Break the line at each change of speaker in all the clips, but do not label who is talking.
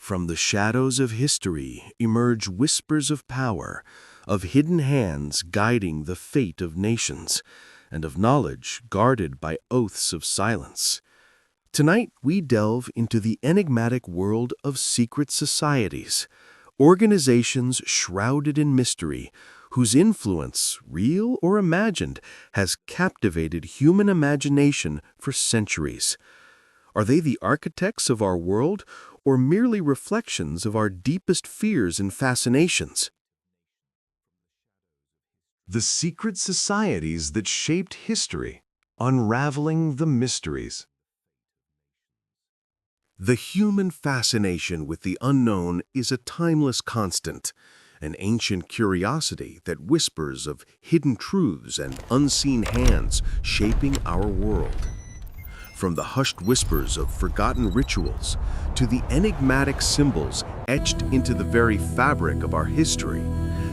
From the shadows of history emerge whispers of power, of hidden hands guiding the fate of nations, and of knowledge guarded by oaths of silence. Tonight, we delve into the enigmatic world of secret societies, organizations shrouded in mystery, whose influence, real or imagined, has captivated human imagination for centuries. Are they the architects of our world, or merely reflections of our deepest fears and fascinations?
The secret societies that shaped history, unraveling the mysteries.
The human fascination with the unknown is a timeless constant, an ancient curiosity that whispers of hidden truths and unseen hands shaping our world. From the hushed whispers of forgotten rituals to the enigmatic symbols etched into the very fabric of our history,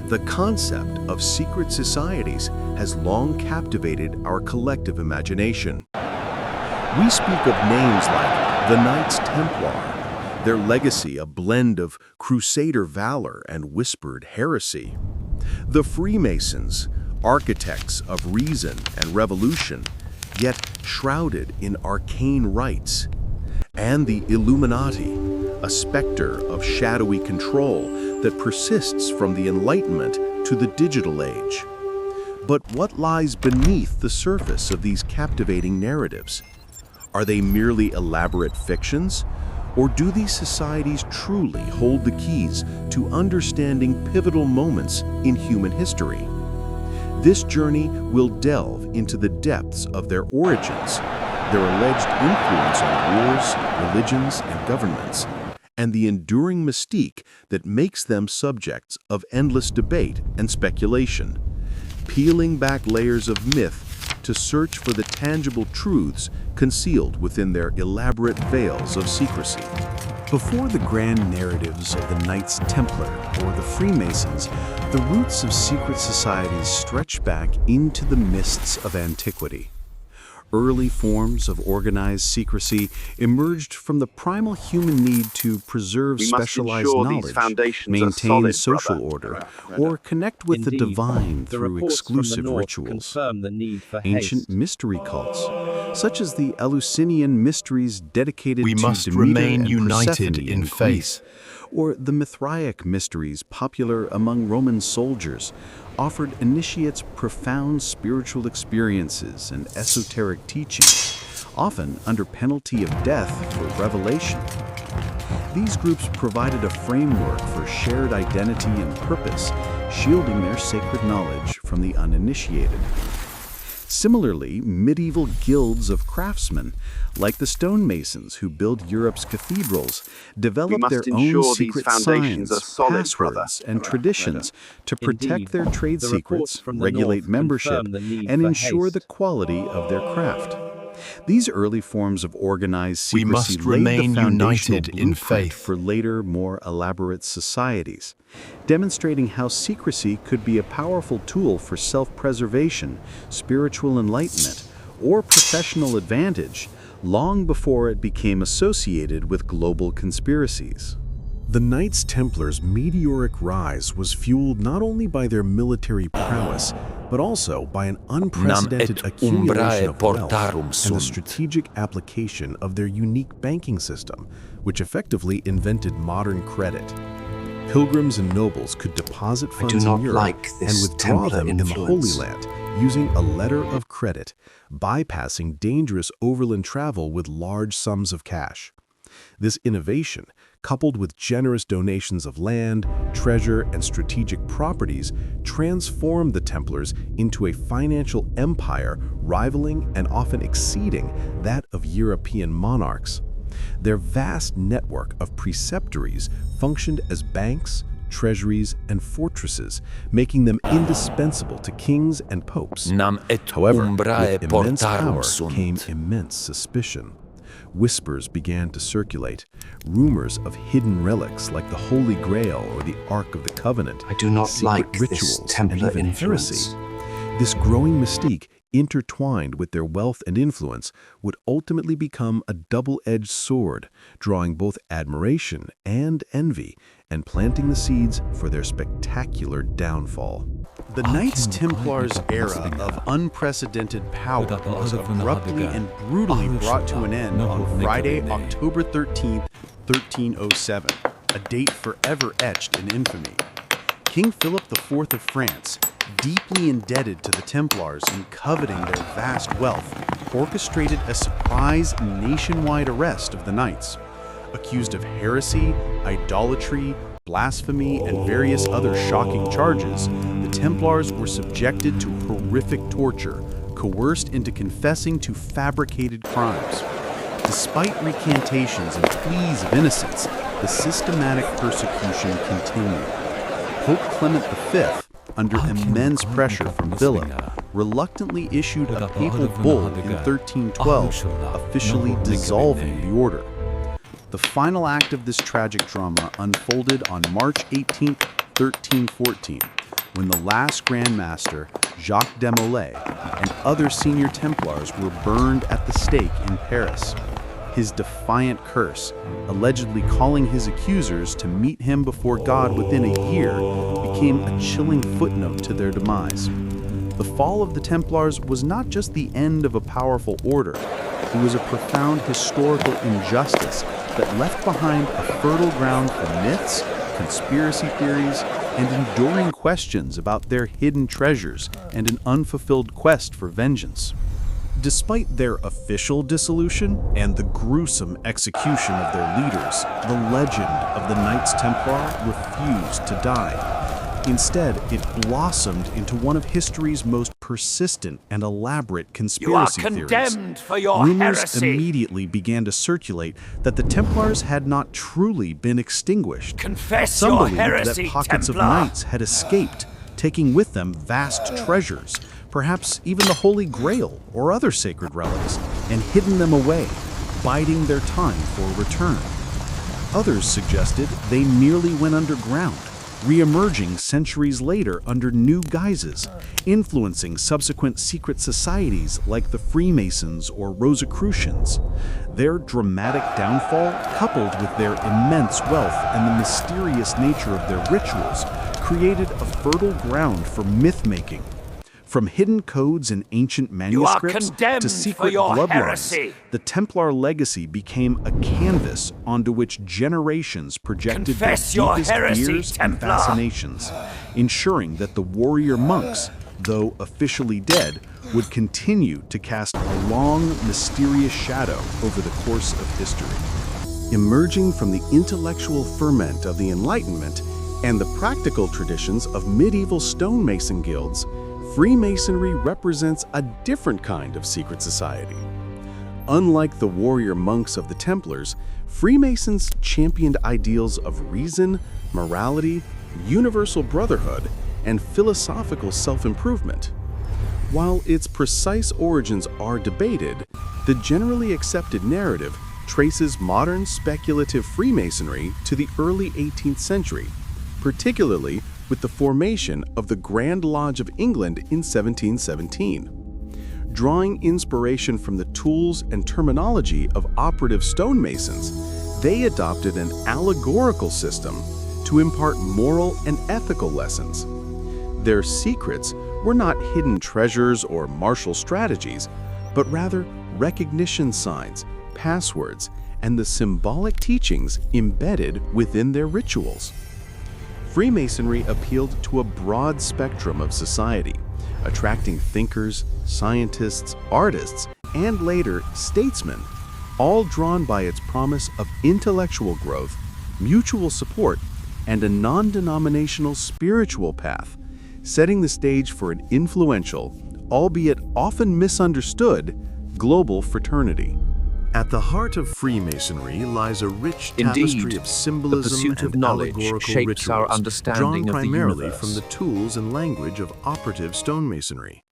the concept of secret societies has long captivated our collective imagination. We speak of names like the Knights Templar, their legacy a blend of crusader valor and whispered heresy. The Freemasons, architects of reason and revolution, yet shrouded in arcane rites. And the Illuminati, a specter of shadowy control that persists from the Enlightenment to the digital age. But what lies beneath the surface of these captivating narratives? Are they merely elaborate fictions? Or do these societies truly hold the keys to understanding pivotal moments in human history? This journey will delve into the depths of their origins, their alleged influence on wars, religions, and governments, and the enduring mystique that makes them subjects of endless debate and speculation, peeling back layers of myth to search for the tangible truths concealed within their elaborate veils of secrecy.
Before the grand narratives of the Knights Templar or the Freemasons, the roots of secret societies stretch back into the mists of antiquity. Early forms of organized secrecy emerged from the primal human need to preserve specialized knowledge, maintain social order, or connect with the divine through exclusive rituals. Ancient mystery cults, such as the Eleusinian mysteries dedicated to Demeter and Persephone in faith, or the Mithraic mysteries popular among Roman soldiers, offered initiates profound spiritual experiences and esoteric teachings, often under penalty of death for revelation. These groups provided a framework for shared identity and purpose, shielding their sacred knowledge from the uninitiated. Similarly, medieval guilds of craftsmen, like the stonemasons who built Europe's cathedrals, developed their own secret signs, passwords, and traditions to protect their trade secrets, regulate membership, and ensure the quality of their craft. These early forms of organized secrecy laid the foundational blueprint for later, more elaborate societies, demonstrating how secrecy could be a powerful tool for self-preservation, spiritual enlightenment, or professional advantage long before it became associated with global conspiracies.
The Knights Templars' meteoric rise was fueled not only by their military prowess, but also by an unprecedented accumulation of wealth and the strategic application of their unique banking system, which effectively invented modern credit. Pilgrims and nobles could deposit funds in Europe and withdraw them in the Holy Land using a letter of credit, bypassing dangerous overland travel with large sums of cash. This innovation, coupled with generous donations of land, treasure, and strategic properties, transformed the Templars into a financial empire rivaling and often exceeding that of European monarchs. Their vast network of preceptories functioned as banks, treasuries, and fortresses, making them indispensable to kings and popes. However, with immense power came immense suspicion. Whispers began to circulate, rumors of hidden relics like the Holy Grail or the Ark of the Covenant,
I do not
secret
like
rituals,
this Templar
and even
influence.
heresy. This growing mystique
intertwined with their wealth and influence, would ultimately become a double-edged sword, drawing both admiration and envy, and planting the seeds for their spectacular downfall. The Knights Templars' era of unprecedented power was abruptly and brutally brought to an end on Friday, October 13th, 1307, a date forever etched in infamy. King Philip IV of France, deeply indebted to the Templars and coveting their vast wealth, orchestrated a surprise nationwide arrest of the Knights. Accused of heresy, idolatry, blasphemy, and various other shocking charges, the Templars were subjected to horrific torture, coerced into confessing to fabricated crimes. Despite recantations and pleas of innocence, the systematic persecution continued. Pope Clement V, under immense pressure from Philip, reluctantly issued a papal bull in 1312, officially dissolving the order. The final act of this tragic drama unfolded on March 18, 1314, when the last Grand Master, Jacques de Molay, and other senior Templars were burned at the stake in Paris. His defiant curse, allegedly calling his accusers to meet him before God within a year, became a chilling footnote to their demise. The fall of the Templars was not just the end of a powerful order, it was a profound historical injustice that left behind a fertile ground for myths, conspiracy theories, and enduring questions about their hidden treasures and an unfulfilled quest for vengeance. Despite their official dissolution and the gruesome execution of their leaders, the legend of the Knights Templar refused to die. Instead, it blossomed into one of history's most persistent and elaborate conspiracy theories.
You are condemned for your
Rumors
heresy.
immediately began to circulate that the Templars had not truly been extinguished.
Confess
Some
your
believed
heresy,
that pockets
Templar.
of knights had escaped, taking with them vast treasures, perhaps even the Holy Grail or other sacred relics, and hidden them away, biding their time for return. Others suggested they merely went underground, re-emerging centuries later under new guises, influencing subsequent secret societies like the Freemasons or Rosicrucians. Their dramatic downfall, coupled with their immense wealth and the mysterious nature of their rituals, created a fertile ground for myth-making. From hidden codes in ancient manuscripts
condemned
to
for
secret
your
bloodlines,
heresy.
the Templar legacy became a canvas onto which generations projected
Confess
their
your
deepest
heresy,
fears and
Templar.
fascinations, ensuring that the warrior monks, though officially dead, would continue to cast a long, mysterious shadow over the course of history. Emerging from the intellectual ferment of the Enlightenment and the practical traditions of medieval stonemason guilds, Freemasonry represents a different kind of secret society. Unlike the warrior monks of the Templars, Freemasons championed ideals of reason, morality, universal brotherhood, and philosophical self-improvement. While its precise origins are debated, the generally accepted narrative traces modern speculative Freemasonry to the early 18th century, particularly with the formation of the Grand Lodge of England in 1717. Drawing inspiration from the tools and terminology of operative stonemasons, they adopted an allegorical system to impart moral and ethical lessons. Their secrets were not hidden treasures or martial strategies, but rather recognition signs, passwords, and the symbolic teachings embedded within their rituals. Freemasonry appealed to a broad spectrum of society, attracting thinkers, scientists, artists, and later statesmen, all drawn by its promise of intellectual growth, mutual support, and a non-denominational spiritual path, setting the stage for an influential, albeit often misunderstood, global fraternity. At the heart of Freemasonry lies a rich tapestry of symbolism
the pursuit of
and
knowledge
allegorical
shapes our
rituals,
understanding
drawn
of the
primarily
universe.
from the tools and language of operative stonemasonry.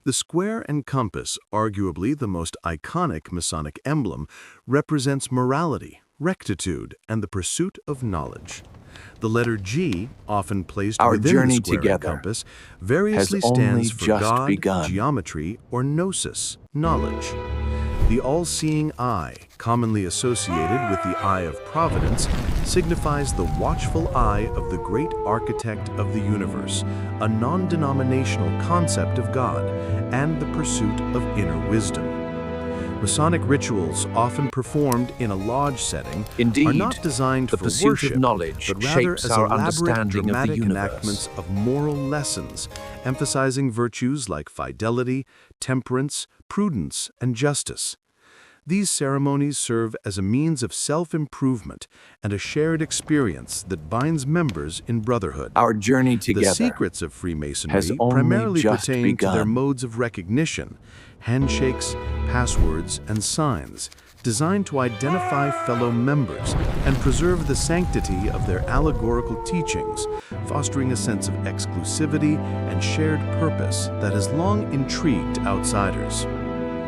The square and compass, arguably the most iconic Masonic emblem, represents morality, rectitude, and the pursuit of knowledge. The letter G, often placed
Our
within
journey
the square and
together
compass, variously
has only
stands for
just
God,
begun.
geometry, or gnosis, knowledge. The all-seeing eye, commonly associated with the eye of providence, signifies the watchful eye of the great architect of the universe, a non-denominational concept of God, and the pursuit of inner wisdom. Masonic rituals, often performed in a lodge setting,
Indeed,
are not designed
the
for
pursuit
worship,
of knowledge
but rather
shapes
as
our
elaborate,
understanding of the
dramatic
universe.
enactments of moral lessons, emphasizing virtues like fidelity, temperance, prudence, and justice. These ceremonies serve as a means of self-improvement and a shared experience that binds members in brotherhood.
Our journey together
The secrets of Freemasonry
has only
primarily
just
pertain to their
begun.
modes of recognition, handshakes, passwords, and signs, designed to identify fellow members and preserve the sanctity of their allegorical teachings, fostering a sense of exclusivity and shared purpose that has long intrigued outsiders.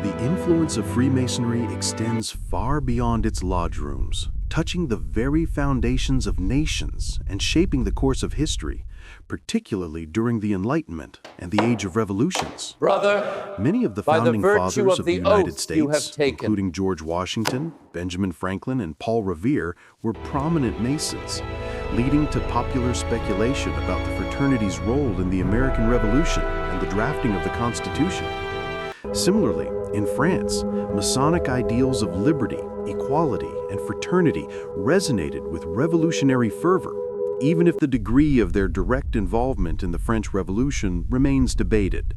The influence of Freemasonry extends far beyond its lodge rooms, touching the very foundations of nations and shaping the course of history, particularly during the Enlightenment and the Age of Revolutions.
Brother,
Many of the
by the
founding
virtue
fathers
of
of the
the
United
oath you have
States,
taken.
including George Washington, Benjamin Franklin, and Paul Revere, were prominent Masons, leading to popular speculation about the fraternities' role in the American Revolution and the drafting of the Constitution. Similarly, in France, Masonic ideals of liberty, equality, and fraternity resonated with revolutionary fervor, even if the degree of their direct involvement in the French Revolution remains debated.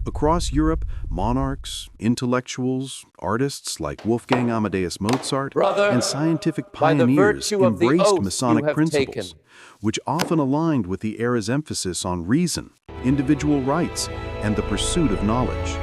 Across Europe, monarchs, intellectuals, artists like Wolfgang Amadeus Mozart,
Brother,
and scientific
by the
pioneers
virtue of the
embraced
oath you
Masonic
have
principles,
taken.
which often aligned with the era's emphasis on reason, individual rights, and the pursuit of knowledge.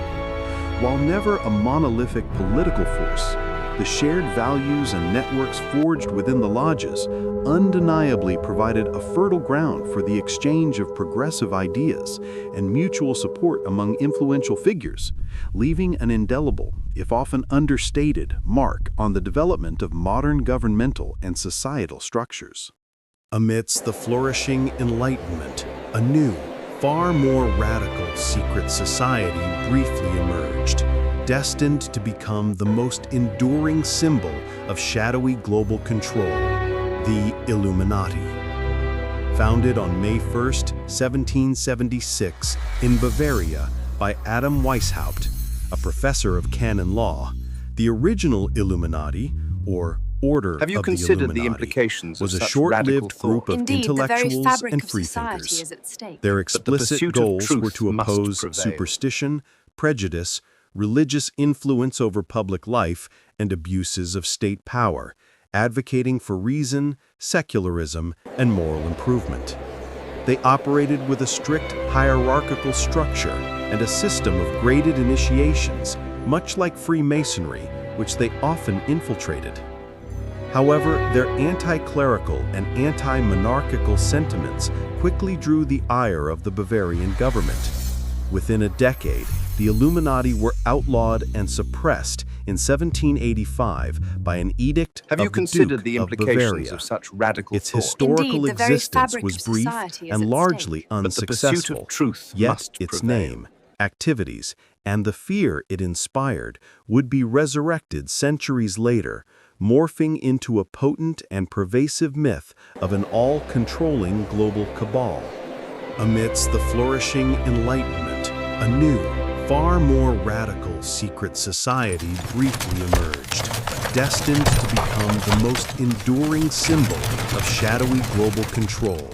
While never a monolithic political force, the shared values and networks forged within the lodges undeniably provided a fertile ground for the exchange of progressive ideas and mutual support among influential figures, leaving an indelible, if often understated, mark on the development of modern governmental and societal structures. Amidst the flourishing Enlightenment, a new, far more radical secret society briefly emerged, destined to become the most enduring symbol of shadowy global control, the Illuminati. Founded on May 1st, 1776, in Bavaria by Adam Weishaupt, a professor of canon law, the original Illuminati, or Order
Have you
of the
considered the
Illuminati,
implications of
was a
such
short-lived
radical
group
thought?
of
Indeed, the very
intellectuals
fabric
and
of society
freethinkers.
is at stake.
Their
the
explicit
pursuit of
goals
truth
were to
must
oppose
prevail.
superstition, prejudice, religious influence over public life, and abuses of state power, advocating for reason, secularism, and moral improvement. They operated with a strict hierarchical structure and a system of graded initiations, much like Freemasonry, which they often infiltrated. However, their anti-clerical and anti-monarchical sentiments quickly drew the ire of the Bavarian government. Within a decade, the Illuminati were outlawed and suppressed in 1785 by an edict
Have
of
you
the
considered
Duke
the
of
implications
Bavaria.
of such radical
Its
thought?
historical
Indeed, the very
existence
fabric
was
of
brief
society is
and
at
largely
stake.
But the
unsuccessful.
pursuit of truth
Yet
must
its
prevail.
name, activities, and the fear it inspired would be resurrected centuries later, morphing into a potent and pervasive myth of an all-controlling global cabal. Amidst the flourishing Enlightenment, a new, far more radical secret society briefly emerged, destined to become the most enduring symbol of shadowy global control,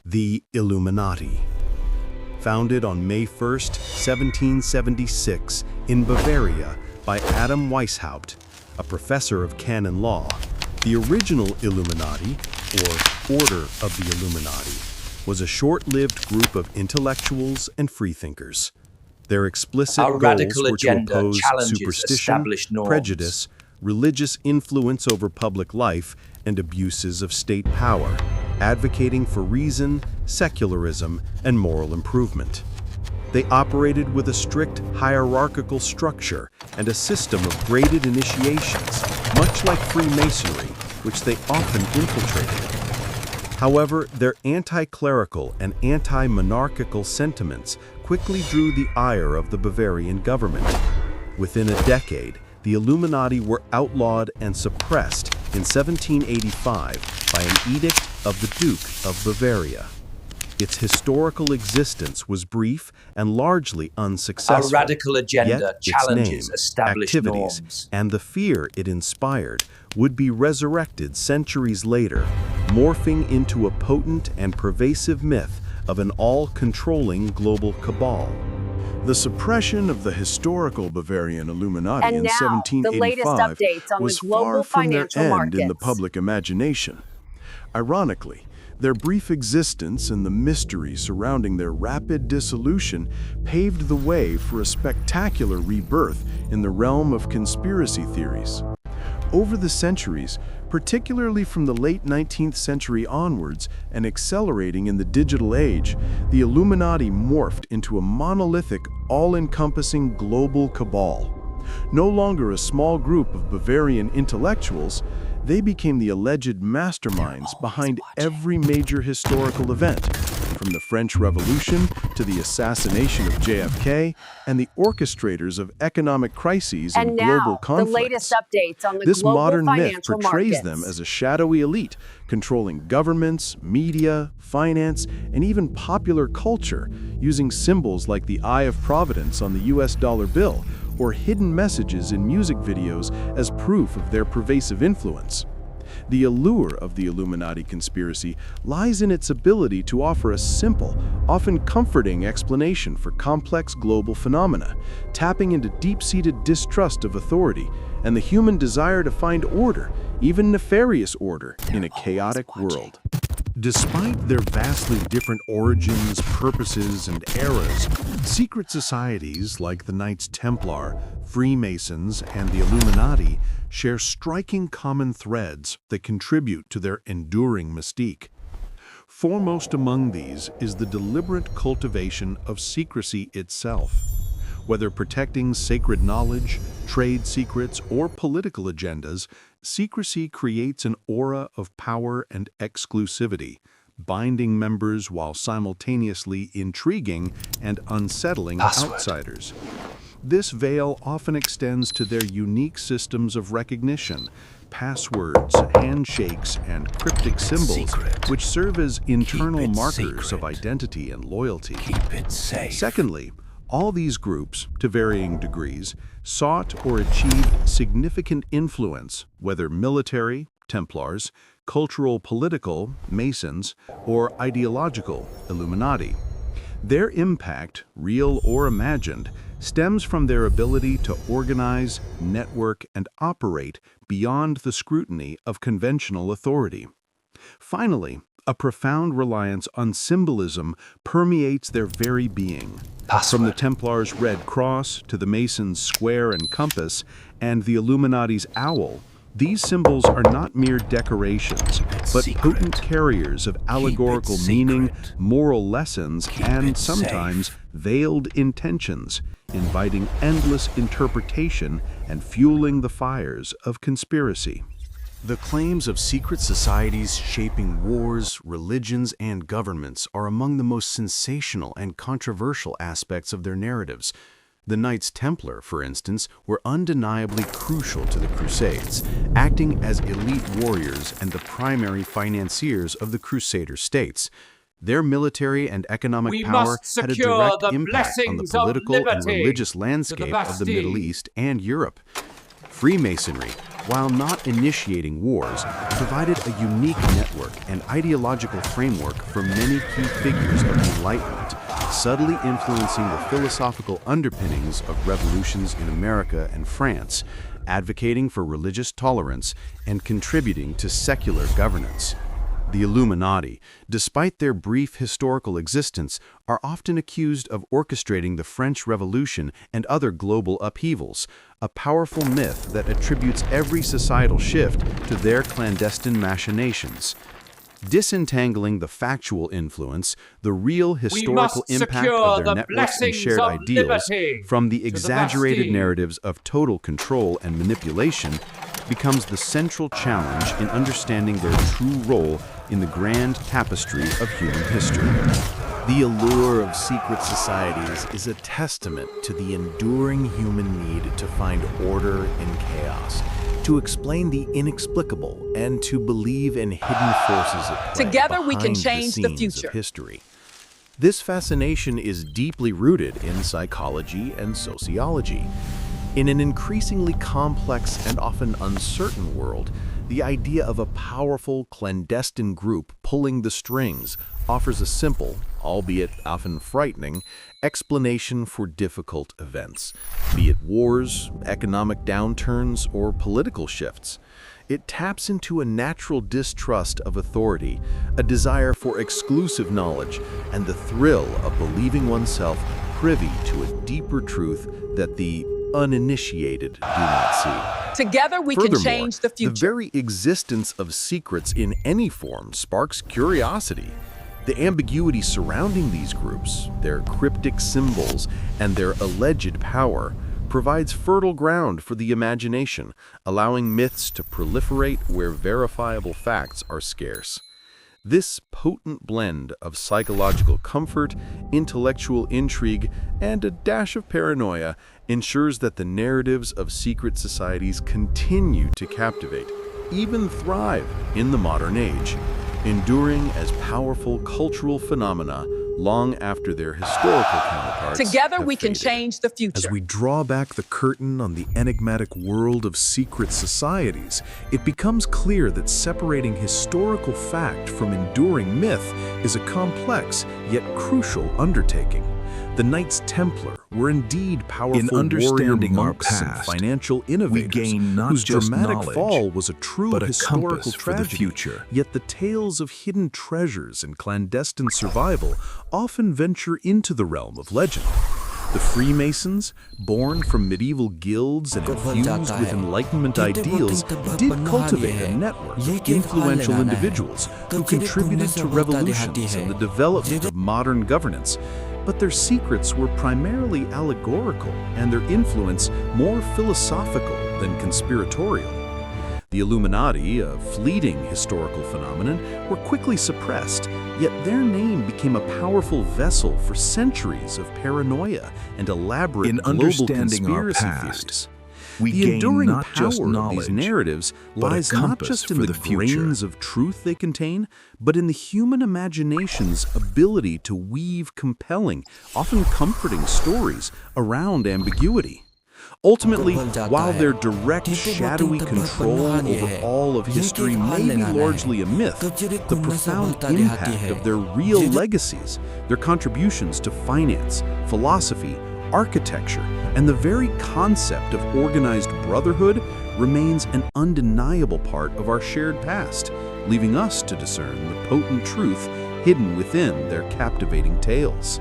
the Illuminati. Founded on May 1st, 1776, in Bavaria by Adam Weishaupt, a professor of canon law, the original Illuminati, or Order of the Illuminati, was a short-lived group of intellectuals and freethinkers. Their explicit
Our
goals
radical
were to
agenda
oppose
challenges
superstition,
established norms.
prejudice, religious influence over public life, and abuses of state power, advocating for reason, secularism, and moral improvement. They operated with a strict hierarchical structure and a system of graded initiations, much like Freemasonry, which they often infiltrated. However, their anti-clerical and anti-monarchical sentiments quickly drew the ire of the Bavarian government. Within a decade, the Illuminati were outlawed and suppressed in 1785 by an edict of the Duke of Bavaria. Its historical existence was brief and largely unsuccessful.
Our radical agenda
Yet
challenges
its name,
established
activities,
norms.
and the fear it inspired would be resurrected centuries later, morphing into a potent and pervasive myth of an all-controlling global cabal.
The suppression of the historical Bavarian Illuminati
And
in
now, the latest
1785
updates on the
was
global
far from their
financial
end in the
markets.
public imagination. Ironically, their brief existence and the mystery surrounding their rapid dissolution paved the way for a spectacular rebirth in the realm of conspiracy theories. Over the centuries, particularly from the late 19th century onwards and accelerating in the digital age, the Illuminati morphed into a monolithic, all-encompassing global cabal. No longer a small group of Bavarian intellectuals, they became the alleged masterminds behind every major historical event, from the French Revolution to the assassination of JFK and the orchestrators of economic crises and
And
global
now, the
conflicts.
latest updates on the
This
global
modern myth
financial
portrays
markets.
them as a shadowy elite, controlling governments, media, finance, and even popular culture, using symbols like the Eye of Providence on the US dollar bill, or hidden messages in music videos as proof of their pervasive influence. The allure of the Illuminati conspiracy lies in its ability to offer a simple, often comforting explanation for complex global phenomena, tapping into deep-seated distrust of authority and the human desire to find order, even nefarious order, in a chaotic world.
Despite their vastly different origins, purposes, and eras, secret societies like the Knights Templar, Freemasons, and the Illuminati share striking common threads that contribute to their enduring mystique. Foremost among these is the deliberate cultivation of secrecy itself. Whether protecting sacred knowledge, trade secrets, or political agendas, secrecy creates an aura of power and exclusivity, binding members while simultaneously intriguing and unsettling outsiders. This veil often extends to their unique systems of recognition, passwords, handshakes, and cryptic symbols, which serve as internal markers of identity and loyalty.
Keep it safe.
Secondly, all these groups, to varying degrees, sought or achieved significant influence, whether military, Templars, cultural, political, Masons, or ideological, Illuminati. Their impact, real or imagined, stems from their ability to organize, network, and operate beyond the scrutiny of conventional authority. Finally, a profound reliance on symbolism permeates their very being. From the Templars' red cross to the Masons' square and compass, and the Illuminati's owl, these symbols are not mere decorations, but potent carriers of allegorical meaning, moral lessons, and sometimes veiled intentions, inviting endless interpretation and fueling the fires of conspiracy.
The claims of secret societies shaping wars, religions, and governments are among the most sensational and controversial aspects of their narratives. The Knights Templar, for instance, were undeniably crucial to the Crusades, acting as elite warriors and the primary financiers of the Crusader states. Their military and economic power had a direct impact on the political and religious landscape of the Middle East and Europe. Freemasonry, while not initiating wars, provided a unique network and ideological framework for many key figures of the Enlightenment, subtly influencing the philosophical underpinnings of revolutions in America and France, advocating for religious tolerance and contributing to secular governance. The Illuminati, despite their brief historical existence, are often accused of orchestrating the French Revolution and other global upheavals, a powerful myth that attributes every societal shift to their clandestine machinations. Disentangling the factual influence, the real historical impact of their networks and shared ideals, from the exaggerated narratives of total control and manipulation,
becomes the central challenge in understanding their true role in the grand tapestry of human history.
The allure of secret societies is a testament to the enduring human need to find order in chaos, to explain the inexplicable, and to believe in hidden forces at play
Together we can
behind
change the
scenes
future.
of history. This fascination is deeply rooted in psychology and sociology. In an increasingly complex and often uncertain world, the idea of a powerful, clandestine group pulling the strings offers a simple, albeit often frightening, explanation for difficult events, be it wars, economic downturns, or political shifts. It taps into a natural distrust of authority, a desire for exclusive knowledge, and the thrill of believing oneself privy to a deeper truth that the uninitiated do not see.
Together we can
Furthermore,
change the
the
future.
very existence of secrets in any form sparks curiosity. The ambiguity surrounding these groups, their cryptic symbols, and their alleged power provides fertile ground for the imagination, allowing myths to proliferate where verifiable facts are scarce. This potent blend of psychological comfort, intellectual intrigue, and a dash of paranoia ensures that the narratives of secret societies continue to captivate, even thrive in the modern age, enduring as powerful cultural phenomena long after their historical counterparts
Together
have
we can
faded.
change the future.
As we draw back the curtain on the enigmatic world of secret societies, it becomes clear that separating historical fact from enduring myth is a complex yet crucial undertaking. The Knights Templar were indeed powerful warrior
understanding our
monks and
past,
financial innovators
gain not
whose
just
dramatic
knowledge,
fall was a true
but a
historical
compass for the
tragedy.
future.
Yet the tales of hidden treasures and clandestine survival often venture into the realm of legend. The Freemasons, born from medieval guilds and infused with Enlightenment ideals, did cultivate a network of influential individuals who contributed to revolutions and the development of modern governance. But their secrets were primarily allegorical and their influence more philosophical than conspiratorial. The Illuminati, a fleeting historical phenomenon, were quickly suppressed, yet their name became a powerful vessel for centuries of paranoia and elaborate
In
global
understanding our
conspiracy
past,
theories.
we
The
gain
enduring
not just
power of
knowledge,
these narratives
but a
lies not
compass
just in
for
the
the future.
grains of truth they contain, but in the human imagination's ability to weave compelling, often comforting stories around ambiguity. Ultimately, while their direct, shadowy control over all of history may be largely a myth, the profound impact of their real legacies, their contributions to finance, philosophy, architecture, and the very concept of organized brotherhood remains an undeniable part of our shared past, leaving us to discern the potent truth hidden within their captivating tales.